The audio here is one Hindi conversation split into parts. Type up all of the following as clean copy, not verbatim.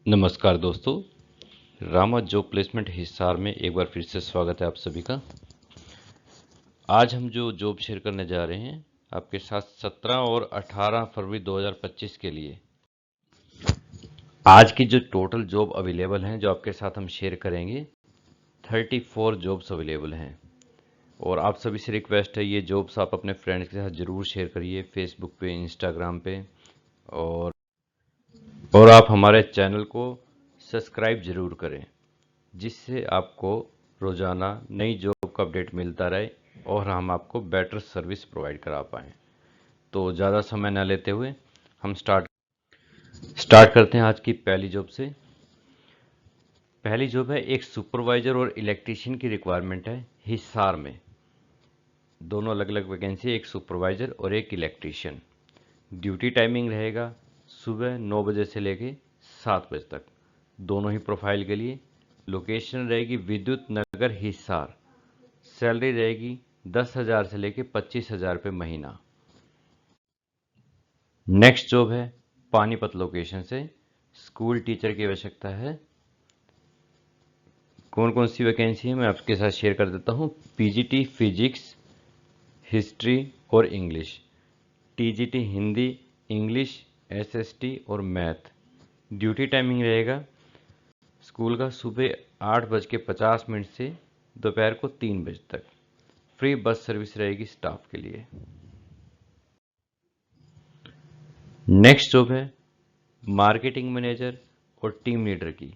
नमस्कार दोस्तों, रामा जॉब प्लेसमेंट हिसार में एक बार फिर से स्वागत है आप सभी का। आज हम जो जॉब शेयर करने जा रहे हैं आपके साथ 17 और 18 फरवरी 2025 के लिए। आज की जो टोटल जॉब अवेलेबल हैं जो आपके साथ हम शेयर करेंगे 34 जॉब्स अवेलेबल हैं। और आप सभी से रिक्वेस्ट है ये जॉब्स आप अपने फ्रेंड्स के साथ ज़रूर शेयर करिए, फेसबुक पे, इंस्टाग्राम पे। और आप हमारे चैनल को सब्सक्राइब ज़रूर करें, जिससे आपको रोज़ाना नई जॉब का अपडेट मिलता रहे और हम आपको बेटर सर्विस प्रोवाइड करा पाएँ। तो ज़्यादा समय न लेते हुए हम स्टार्ट करते हैं आज की पहली जॉब से। पहली जॉब है एक सुपरवाइज़र और इलेक्ट्रीशियन की रिक्वायरमेंट है हिसार में। दोनों अलग अलग वैकेंसी है, एक सुपरवाइज़र और एक इलेक्ट्रीशियन। ड्यूटी टाइमिंग रहेगा सुबह 9 बजे से लेके 7 बजे तक, दोनों ही प्रोफाइल के लिए। लोकेशन रहेगी विद्युत नगर हिसार। सैलरी रहेगी 10,000 से लेके 25,000 रुपये महीना। नेक्स्ट जॉब है पानीपत लोकेशन से, स्कूल टीचर की आवश्यकता है। कौन कौन सी वैकेंसी है मैं आपके साथ शेयर कर देता हूँ। पीजीटी फिजिक्स, हिस्ट्री और English. TGT Hindi, English, SST और मैथ। ड्यूटी टाइमिंग रहेगा स्कूल का सुबह 8:50 से दोपहर को 3 बजे तक। फ्री बस सर्विस रहेगी स्टाफ के लिए। नेक्स्ट जॉब है मार्केटिंग मैनेजर और टीम लीडर की।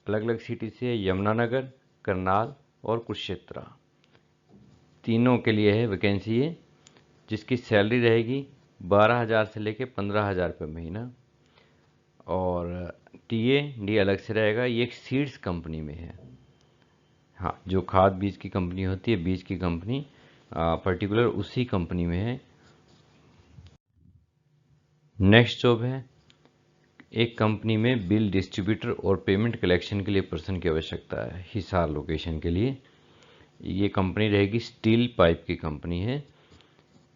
अलग अलग सिटी से है, यमुनानगर, करनाल और कुरुक्षेत्र। तीनों के लिए है वैकेंसी है, जिसकी सैलरी रहेगी 12,000 से लेके 15,000 रुपये महीना। और टीए डी अलग से रहेगा। ये एक सीड्स कंपनी में है। हाँ, जो खाद बीज की कंपनी होती है, बीज की कंपनी पर्टिकुलर उसी कंपनी में है। नेक्स्ट जॉब है एक कंपनी में बिल डिस्ट्रीब्यूटर और पेमेंट कलेक्शन के लिए पर्सन की आवश्यकता है हिसार लोकेशन के लिए। ये कंपनी रहेगी स्टील पाइप की कंपनी है।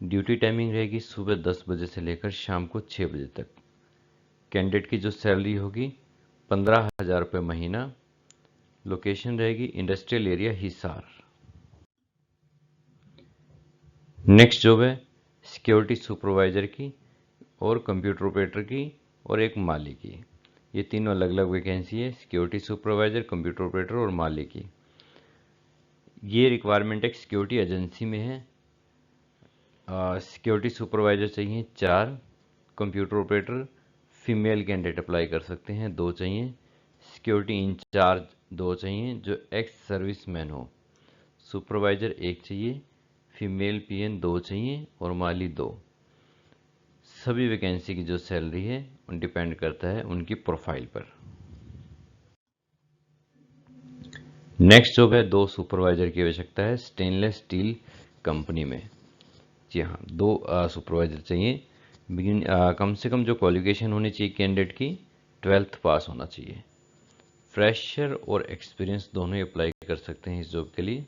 ड्यूटी टाइमिंग रहेगी सुबह 10 बजे से लेकर शाम को 6 बजे तक। कैंडिडेट की जो सैलरी होगी 15,000 रुपये महीना। लोकेशन रहेगी industrial area Hisar. Next job है सिक्योरिटी सुपरवाइजर की और कंप्यूटर ऑपरेटर की और एक माली की। ये तीनों अलग अलग वैकेंसी है, सिक्योरिटी सुपरवाइजर, कंप्यूटर ऑपरेटर और माली की। ये रिक्वायरमेंट एक सिक्योरिटी एजेंसी में है। सिक्योरिटी सुपरवाइजर चाहिए 4, computer operator female candidate apply कर सकते हैं 2 चाहिए, सिक्योरिटी इंचार्ज 2 चाहिए जो एक्स सर्विस मैन हो, सुपरवाइजर 1 चाहिए, फीमेल पीएन 2 चाहिए और माली 2। सभी वैकेंसी की जो सैलरी है डिपेंड करता है उनकी प्रोफाइल पर। नेक्स्ट जॉब है 2 सुपरवाइजर की आवश्यकता है स्टेनलेस स्टील कंपनी में। जी हाँ, 2 सुपरवाइजर चाहिए। कम से कम जो क्वालिफिकेशन होनी चाहिए कैंडिडेट की 12th पास होना चाहिए। फ्रेशर और एक्सपीरियंस दोनों ही अप्लाई कर सकते हैं इस जॉब के लिए।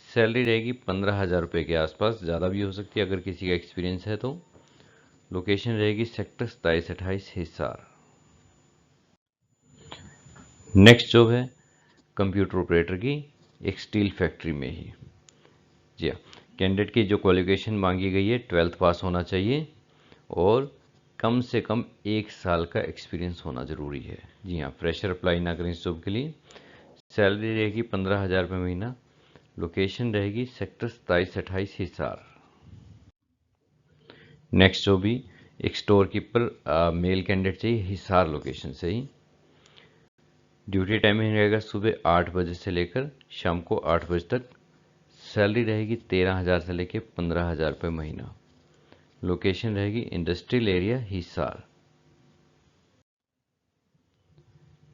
सैलरी रहेगी 15,000 रुपये के आसपास, ज़्यादा भी हो सकती है अगर किसी का एक्सपीरियंस है तो। लोकेशन रहेगी सेक्टर 27-28 हिसार। नेक्स्ट जॉब है कंप्यूटर ऑपरेटर की, एक स्टील फैक्ट्री में ही। जी हाँ, कैंडिडेट की जो क्वालिफिकेशन मांगी गई है 12th पास होना चाहिए और कम से कम 1 साल का एक्सपीरियंस होना ज़रूरी है। जी हाँ, फ्रेशर अप्लाई ना करें इस जॉब के लिए। सैलरी रहेगी 15,000 रुपये महीना। लोकेशन रहेगी सेक्टर 27-28 हिसार। नेक्स्ट जॉब भी एक स्टोर कीपर मेल कैंडिडेट चाहिए हिसार लोकेशन से ही। ड्यूटी टाइमिंग रहेगा सुबह 8 बजे से लेकर शाम को 8 बजे तक। सैलरी रहेगी 13,000 से लेकर 15,000 रुपये महीना। लोकेशन रहेगी industrial area Hisar.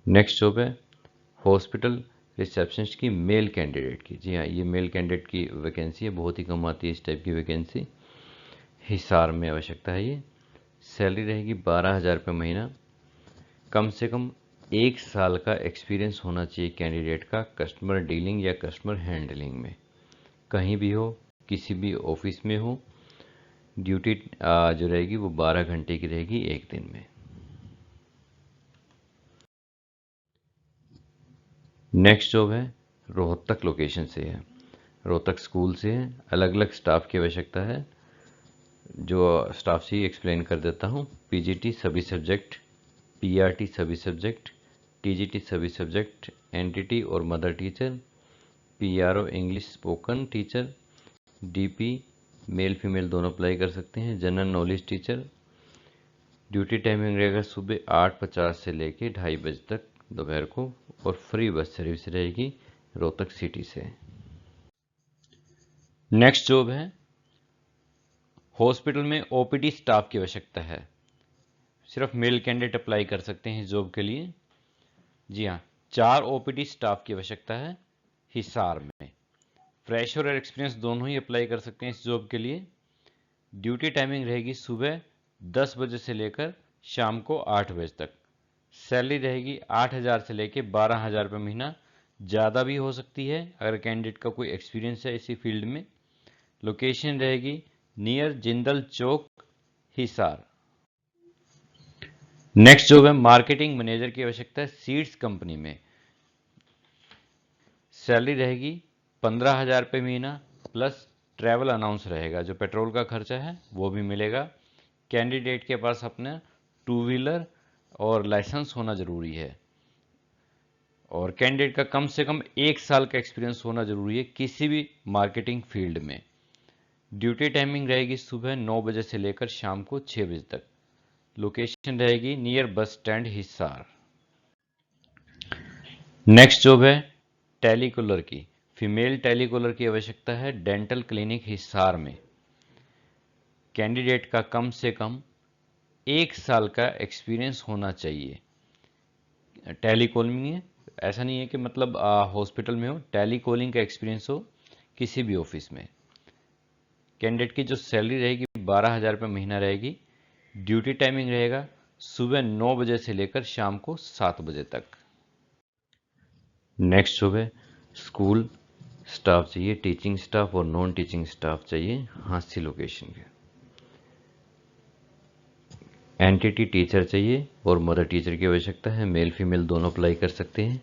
Next job है हॉस्पिटल रिसेप्शनिस्ट की मेल कैंडिडेट की। जी हाँ, ये मेल कैंडिडेट की वैकेंसी है, बहुत ही कम आती है इस टाइप की वैकेंसी। हिसार में आवश्यकता है ये। सैलरी रहेगी 12,000 रुपये महीना। कम से कम 1 साल का एक्सपीरियंस होना चाहिए कैंडिडेट का कस्टमर डीलिंग या कस्टमर हैंडलिंग में, कहीं भी हो, किसी भी ऑफिस में हो। ड्यूटी जो रहेगी वो 12 घंटे की रहेगी एक दिन में। नेक्स्ट जॉब है रोहतक लोकेशन से है, रोहतक स्कूल से है। अलग अलग स्टाफ की आवश्यकता है, जो स्टाफ से ही एक्सप्लेन कर देता हूँ। पीजीटी सभी सब्जेक्ट, पीआरटी सभी सब्जेक्ट, टीजीटी सभी सब्जेक्ट, एनटीटी और mother teacher, PRO English spoken teacher, DP male female दोनों अप्लाई कर सकते हैं। General knowledge teacher. Duty timing रहेगा सुबह 8:50 से लेके 2:30 बजे तक दोपहर को, और फ्री बस सर्विस रहेगी रोहतक सिटी से। नेक्स्ट जॉब है हॉस्पिटल में ओपीडी स्टाफ की आवश्यकता है। सिर्फ मेल कैंडिडेट अप्लाई कर सकते हैं इस जॉब के लिए। जी हाँ, 4 ओपीडी स्टाफ की आवश्यकता है हिसार में। फ्रेशर और एक्सपीरियंस दोनों ही अप्लाई कर सकते हैं इस जॉब के लिए। ड्यूटी टाइमिंग रहेगी सुबह 10 बजे से लेकर शाम को 8 बजे तक। सैलरी रहेगी 8,000 से लेकर 12,000 रुपये महीना, ज़्यादा भी हो सकती है अगर कैंडिडेट का कोई एक्सपीरियंस है इसी फील्ड में। लोकेशन रहेगी नियर जिंदल चौक, हिसार। नेक्स्ट जॉब है मार्केटिंग मैनेजर की आवश्यकता है सीड्स कंपनी में। सैलरी रहेगी 15,000 रुपये महीना, प्लस ट्रैवल अनाउंस रहेगा, जो पेट्रोल का खर्चा है वो भी मिलेगा। कैंडिडेट के पास अपना 2 व्हीलर और लाइसेंस होना जरूरी है, और कैंडिडेट का कम से कम 1 साल का एक्सपीरियंस होना जरूरी है किसी भी मार्केटिंग फील्ड में। ड्यूटी टाइमिंग रहेगी सुबह 9 बजे से लेकर शाम को 6 बजे तक। लोकेशन रहेगी near bus stand Hisar. Next job है टेलीकॉलर की। फीमेल टेलीकॉलर की आवश्यकता है डेंटल क्लिनिक हिसार में। कैंडिडेट का कम से कम 1 साल का एक्सपीरियंस होना चाहिए टेलीकॉलिंग में। ऐसा नहीं है कि मतलब हॉस्पिटल में हो, टेलीकॉलिंग का एक्सपीरियंस हो किसी भी ऑफिस में। कैंडिडेट की जो सैलरी रहेगी 12,000 रुपये महीना रहेगी। ड्यूटी टाइमिंग रहेगा सुबह 9 बजे से लेकर शाम को 7 बजे तक। नेक्स्ट सुबह स्कूल स्टाफ चाहिए, टीचिंग स्टाफ और नॉन टीचिंग स्टाफ चाहिए हांसी लोकेशन के। एनटीटी टीचर चाहिए और मदर टीचर की आवश्यकता है, मेल फीमेल दोनों अप्लाई कर सकते हैं।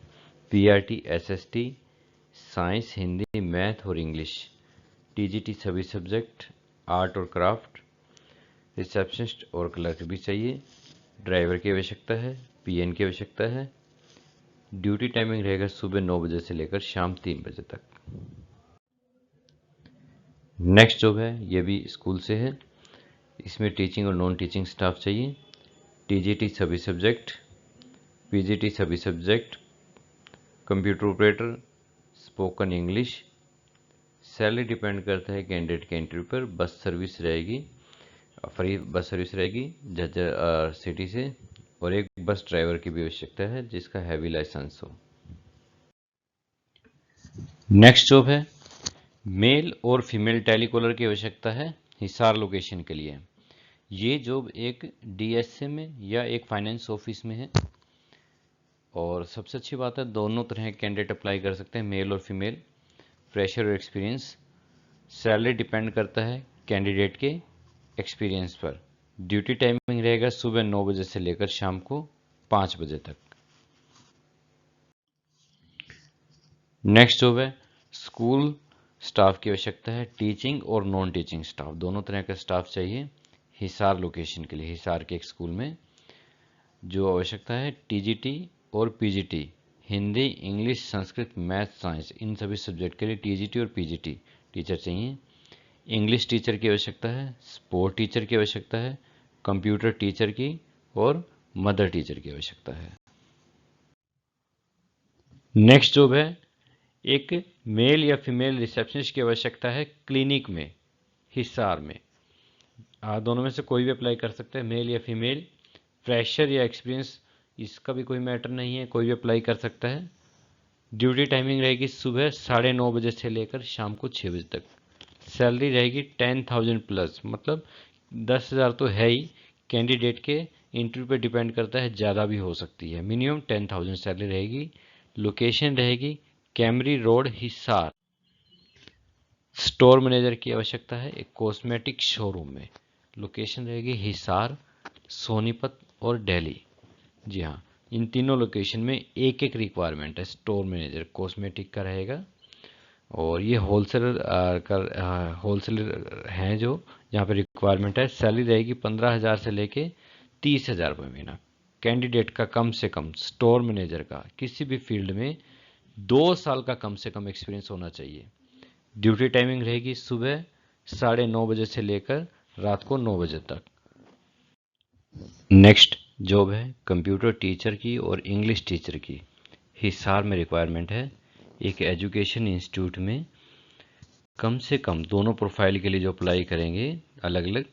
PRT SST science Hindi math और इंग्लिश, टीजीटी सभी सब्जेक्ट, आर्ट और क्राफ्ट। रिसेप्शनिस्ट और क्लर्क भी चाहिए। ड्राइवर की आवश्यकता है, पीएन की आवश्यकता है। ड्यूटी टाइमिंग रहेगा सुबह 9 बजे से लेकर शाम 3 बजे तक। नेक्स्ट जॉब है, ये भी स्कूल से है। इसमें टीचिंग और नॉन टीचिंग स्टाफ चाहिए। टीजीटी सभी सब्जेक्ट, पीजीटी सभी subject, computer operator, spoken English. Salary depend करता है कैंडिडेट के इंटरव्यू पर। बस सर्विस रहेगी, फ्री बस सर्विस रहेगी झज्जर सिटी से, और एक बस ड्राइवर की भी आवश्यकता है जिसका हैवी लाइसेंस हो। नेक्स्ट जॉब है मेल और फीमेल टेलीकॉलर की आवश्यकता है हिसार लोकेशन के लिए। ये जॉब एक डीएसए में या एक फाइनेंस ऑफिस में है, और सबसे अच्छी बात है दोनों तरह के कैंडिडेट अप्लाई कर सकते हैं, मेल और फीमेल। फ्रेशर और एक्सपीरियंस। सैलरी डिपेंड करता है कैंडिडेट के एक्सपीरियंस पर। ड्यूटी टाइमिंग रहेगा सुबह 9 बजे से लेकर शाम को 5 बजे तक। नेक्स्ट जॉब है स्कूल स्टाफ की आवश्यकता है, टीचिंग और नॉन टीचिंग स्टाफ दोनों तरह का स्टाफ चाहिए हिसार लोकेशन के लिए। हिसार के एक स्कूल में जो आवश्यकता है टीजीटी और PGT, Hindi English Sanskrit math science, इन सभी सब्जेक्ट के लिए टीजीटी और पीजीटी टीचर चाहिए। इंग्लिश टीचर की आवश्यकता है, स्पोर्ट टीचर की आवश्यकता है, कंप्यूटर टीचर की और मदर टीचर की आवश्यकता है। नेक्स्ट जॉब है एक मेल या फीमेल रिसेप्शनिस्ट की आवश्यकता है क्लिनिक में हिसार में। दोनों में से कोई भी अप्लाई कर सकते हैं, मेल या फीमेल। फ्रेशर या एक्सपीरियंस इसका भी कोई मैटर नहीं है, कोई भी अप्लाई कर सकता है। ड्यूटी टाइमिंग रहेगी सुबह 9:30 बजे से लेकर शाम को 6 बजे तक। सैलरी रहेगी 10,000 प्लस, मतलब 10,000 तो है ही, कैंडिडेट के इंटरव्यू पे डिपेंड करता है, ज़्यादा भी हो सकती है। मिनिमम 10,000 सैलरी रहेगी। लोकेशन रहेगी Kaimri road Hisar. Store manager की आवश्यकता है एक कॉस्मेटिक शोरूम में। लोकेशन रहेगी हिसार, सोनीपत और दिल्ली। जी हाँ, इन तीनों लोकेशन में एक एक रिक्वायरमेंट है। स्टोर मैनेजर कॉस्मेटिक का रहेगा, और ये होलसेलर हैं जो जहाँ पे रिक्वायरमेंट है। सैलरी रहेगी 15,000 से लेके 30,000 रुपये महीना। कैंडिडेट का कम से कम स्टोर मैनेजर का किसी भी फील्ड में 2 साल का कम से कम एक्सपीरियंस होना चाहिए। ड्यूटी टाइमिंग रहेगी सुबह 9:30 बजे से लेकर रात को 9 बजे तक। नेक्स्ट जॉब है कंप्यूटर टीचर की और इंग्लिश टीचर की। हिसार में रिक्वायरमेंट है। एक एजुकेशन इंस्टीट्यूट में कम से कम दोनों प्रोफाइल के लिए जो अप्लाई करेंगे अलग अलग,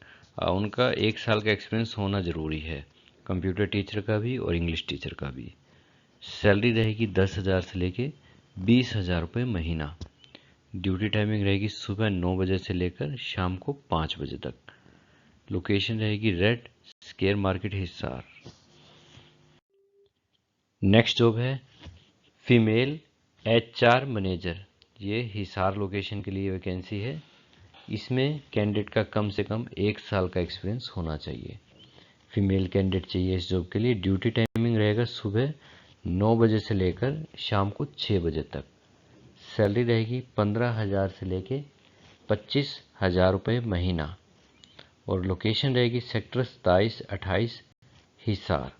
उनका 1 साल का एक्सपीरियंस होना ज़रूरी है, कंप्यूटर टीचर का भी और इंग्लिश टीचर का भी। सैलरी रहेगी 10,000 से लेके 20,000 रुपये महीना। ड्यूटी टाइमिंग रहेगी सुबह 9 बजे से लेकर शाम को 5 बजे तक। लोकेशन रहेगी red square market Hisar. Next job है फीमेल HR मैनेजर। ये हिसार लोकेशन के लिए वैकेंसी है। इसमें कैंडिडेट का कम से कम 1 साल का एक्सपीरियंस होना चाहिए। फीमेल कैंडिडेट चाहिए इस जॉब के लिए। ड्यूटी टाइमिंग रहेगा सुबह 9 बजे से लेकर शाम को 6 बजे तक। सैलरी रहेगी 15,000 से लेके 25,000 रुपये महीना, और लोकेशन रहेगी सेक्टर 27-28 हिसार।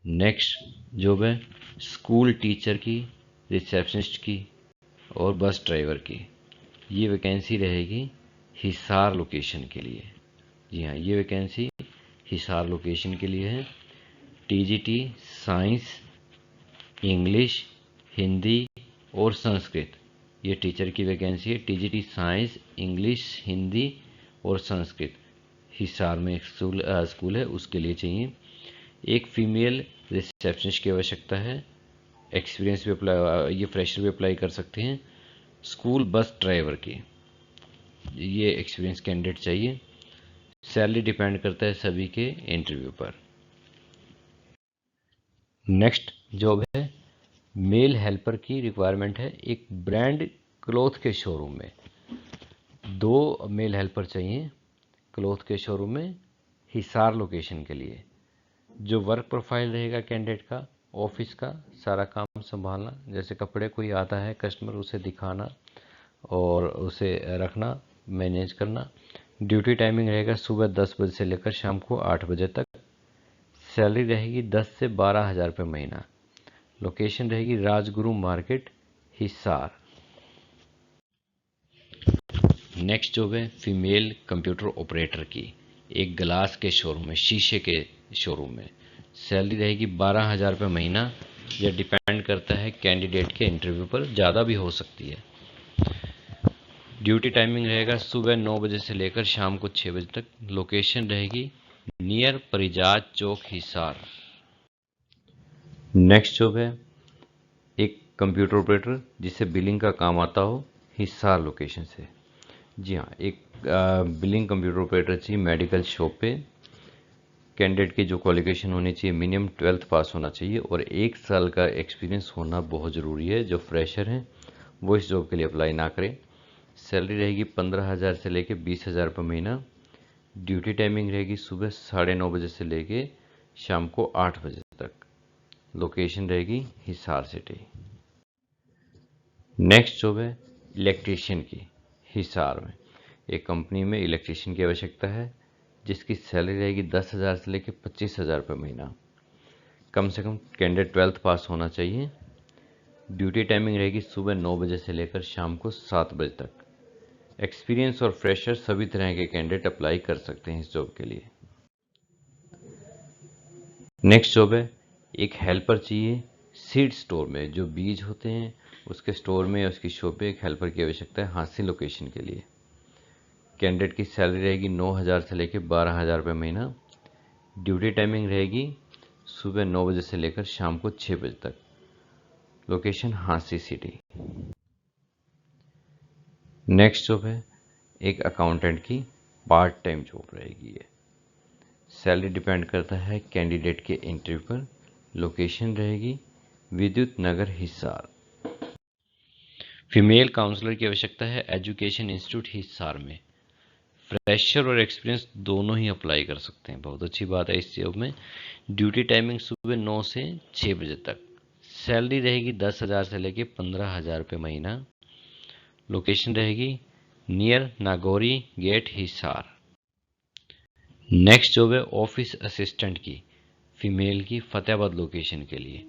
नेक्स्ट जॉब है स्कूल टीचर की, रिसेप्शनिस्ट की और बस ड्राइवर की। ये वैकेंसी रहेगी हिसार लोकेशन के लिए। जी हाँ, ये वैकेंसी हिसार लोकेशन के लिए है। TGT साइंस, इंग्लिश, हिंदी और संस्कृत, ये टीचर की वैकेंसी है। TGT साइंस, इंग्लिश, हिंदी और संस्कृत हिसार में एक स्कूल है, उसके लिए चाहिए। एक फीमेल रिसेप्शनिस्ट की आवश्यकता है। एक्सपीरियंस भी अप्लाई, ये फ्रेशर भी अप्लाई कर सकते हैं। स्कूल बस ड्राइवर की, ये एक्सपीरियंस कैंडिडेट चाहिए। सैलरी डिपेंड करता है सभी के इंटरव्यू पर। नेक्स्ट जॉब है मेल हेल्पर की रिक्वायरमेंट है। एक ब्रांड क्लॉथ के शोरूम में 2 मेल हेल्पर चाहिए, क्लॉथ के शोरूम में हिसार लोकेशन के लिए। जो वर्क प्रोफाइल रहेगा कैंडिडेट का, ऑफिस का सारा काम संभालना, जैसे कपड़े कोई आता है कस्टमर उसे दिखाना और उसे रखना, मैनेज करना। ड्यूटी टाइमिंग रहेगा सुबह 10 बजे से लेकर शाम को 8 बजे तक। सैलरी रहेगी 10 से 12,000 रुपये महीना। लोकेशन रहेगी Rajguru market Hisar. Next job है फीमेल कंप्यूटर ऑपरेटर की, एक ग्लास के शोरूम में, शीशे के शोरूम में। सैलरी रहेगी 12,000 रुपये महीना। यह डिपेंड करता है कैंडिडेट के इंटरव्यू पर, ज़्यादा भी हो सकती है। ड्यूटी टाइमिंग रहेगा सुबह 9 बजे से लेकर शाम को 6 बजे तक। लोकेशन रहेगी नियर परिजात चौक हिसार। नेक्स्ट जॉब है एक कंप्यूटर ऑपरेटर जिसे बिलिंग का काम आता हो, हिसार लोकेशन से। जी हाँ, एक बिलिंग कंप्यूटर ऑपरेटर चाहिए मेडिकल शॉप पे। कैंडिडेट की जो क्वालिफिकेशन होनी चाहिए, मिनिमम 12th पास होना चाहिए और 1 साल का एक्सपीरियंस होना बहुत ज़रूरी है। जो फ्रेशर हैं वो इस जॉब के लिए अप्लाई ना करें। सैलरी रहेगी 15,000 से लेके 20,000 रुपये महीना। ड्यूटी टाइमिंग रहेगी सुबह 9:30 बजे से लेके शाम को 8 बजे तक। लोकेशन रहेगी हिसार सिटी। नेक्स्ट जॉब है इलेक्ट्रीशियन की, हिसार में। एक कंपनी में इलेक्ट्रीशियन की आवश्यकता है, जिसकी सैलरी रहेगी 10,000 से लेकर 25,000 रुपये महीना। कम से कम कैंडिडेट 12th पास होना चाहिए। ड्यूटी टाइमिंग रहेगी सुबह 9 बजे से लेकर शाम को 7 बजे तक। एक्सपीरियंस और फ्रेशर सभी तरह के कैंडिडेट अप्लाई कर सकते हैं इस जॉब के लिए। नेक्स्ट जॉब है एक हेल्पर चाहिए सीड स्टोर में, जो बीज होते हैं उसके स्टोर में, उसकी शॉप पे एक हेल्पर की आवश्यकता है हांसी लोकेशन के लिए। कैंडिडेट की सैलरी रहेगी 9,000 से लेकर 12,000 रुपये महीना। ड्यूटी टाइमिंग रहेगी सुबह 9 बजे से लेकर शाम को 6 बजे तक। Location Hansi city. Next job है एक अकाउंटेंट की पार्ट टाइम जॉब रहेगी ये। सैलरी डिपेंड करता है कैंडिडेट के इंटरव्यू पर। लोकेशन रहेगी विद्युत नगर हिसार। फीमेल काउंसलर की आवश्यकता है एजुकेशन इंस्टीट्यूट हिसार में। फ्रेशर और एक्सपीरियंस दोनों ही अप्लाई कर सकते हैं। बहुत अच्छी बात है इस जॉब में। ड्यूटी टाइमिंग सुबह 9 से 6 बजे तक। सैलरी रहेगी 10,000 से लेके 15,000 रुपये महीना। लोकेशन रहेगी near Nagori gate Hisar. Next job है ऑफिस असिस्टेंट की, फीमेल की, फतेहाबाद लोकेशन के लिए।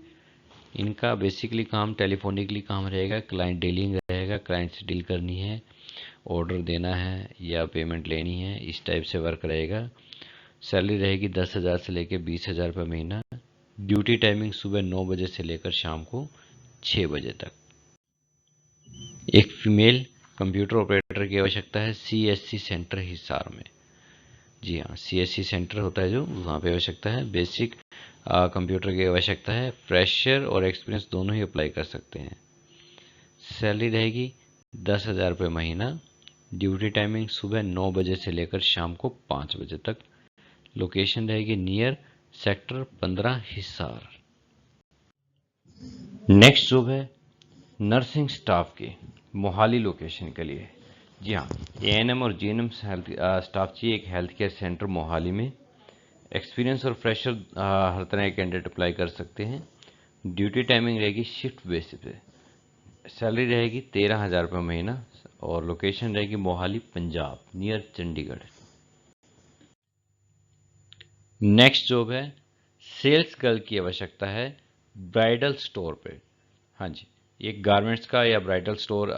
इनका बेसिकली काम टेलीफोनिकली काम रहेगा, क्लाइंट डीलिंग रहेगा, क्लाइंट से डील करनी है, ऑर्डर देना है या पेमेंट लेनी है, इस टाइप से वर्क रहेगा। सैलरी रहेगी 10,000 से लेकर 20,000 रुपये महीना। ड्यूटी टाइमिंग सुबह 9 बजे से लेकर शाम को 6 बजे तक। एक फीमेल कंप्यूटर ऑपरेटर की आवश्यकता है CSC सेंटर हिसार में। जी हाँ, CSC सेंटर होता है जो, वहाँ पे आवश्यकता है। बेसिक कंप्यूटर की आवश्यकता है। फ्रेशर और एक्सपीरियंस दोनों ही अप्लाई कर सकते हैं। सैलरी रहेगी 10,000 रुपये महीना। ड्यूटी टाइमिंग सुबह 9 बजे से लेकर शाम को 5 बजे तक। लोकेशन रहेगी near sector 15 Hisar. Next job है नर्सिंग स्टाफ की, मोहाली लोकेशन के लिए। जी हाँ, ANM और GNM स्टाफ चाहिए एक हेल्थ केयर सेंटर मोहाली में। एक्सपीरियंस और फ्रेशर हर तरह के कैंडिडेट अप्लाई कर सकते हैं। ड्यूटी टाइमिंग रहेगी शिफ्ट बेसिस पे। सैलरी रहेगी 13,000 रुपये महीना और लोकेशन रहेगी Mohali Punjab near Chandigarh. Next job है सेल्स गर्ल की आवश्यकता है ब्राइडल स्टोर पे। हाँ जी, एक गारमेंट्स का या ब्राइडल स्टोर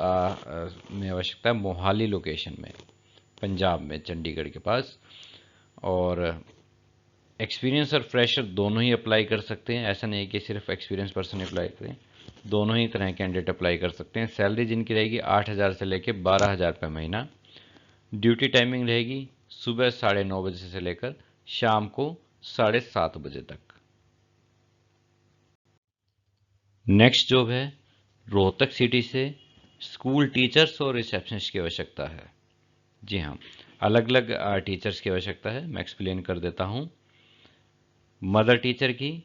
में आवश्यकता है मोहाली लोकेशन में, पंजाब में, चंडीगढ़ के पास। और एक्सपीरियंस और फ्रेशर दोनों ही अप्लाई कर सकते हैं। ऐसा नहीं है कि सिर्फ एक्सपीरियंस पर्सन अप्लाई करें, दोनों ही तरह कैंडिडेट अप्लाई कर सकते हैं। सैलरी जिनकी रहेगी 8,000 से लेकर 12,000 रुपये महीना। ड्यूटी टाइमिंग रहेगी सुबह 9:30 बजे से लेकर शाम को 7:30 बजे तक। नेक्स्ट जॉब है रोहतक सिटी से स्कूल टीचर्स और रिसेप्शनिस्ट की आवश्यकता है। जी हाँ, अलग अलग टीचर्स की आवश्यकता है, मैं एक्सप्लेन कर देता हूँ। मदर टीचर की,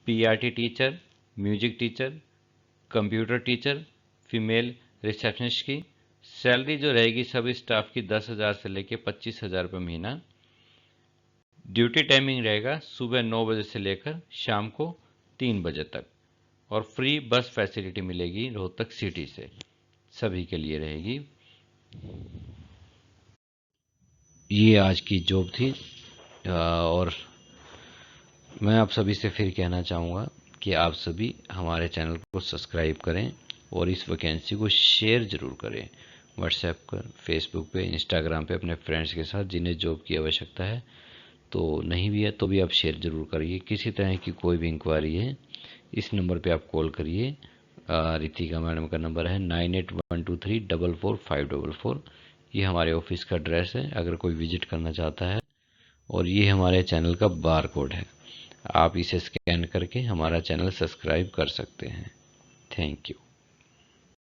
PRT teacher, music teacher, computer teacher, female receptionist की। सैलरी जो रहेगी सभी स्टाफ की 10,000 से लेकर 25,000 रुपये महीना। ड्यूटी टाइमिंग रहेगा सुबह 9 बजे से लेकर शाम को 3 बजे तक और फ्री बस फैसिलिटी मिलेगी रोहतक सिटी से, सभी के लिए रहेगी। ये आज की जॉब थी और मैं आप सभी से फिर कहना चाहूँगा कि आप सभी हमारे चैनल को सब्सक्राइब करें और इस वैकेंसी को शेयर ज़रूर करें व्हाट्सएप पर, फेसबुक पे, इंस्टाग्राम पे अपने फ्रेंड्स के साथ जिन्हें जॉब की आवश्यकता है। तो नहीं भी है तो भी आप शेयर ज़रूर करिए। किसी तरह की कोई भी इंक्वायरी है इस नंबर पे आप कॉल करिए। रितिका मैडम का नंबर है 9812344544। ये हमारे ऑफिस का एड्रेस है अगर कोई विजिट करना चाहता है। और ये हमारे चैनल का बार कोड है, आप इसे स्कैन करके हमारा चैनल सब्सक्राइब कर सकते हैं। Thank you.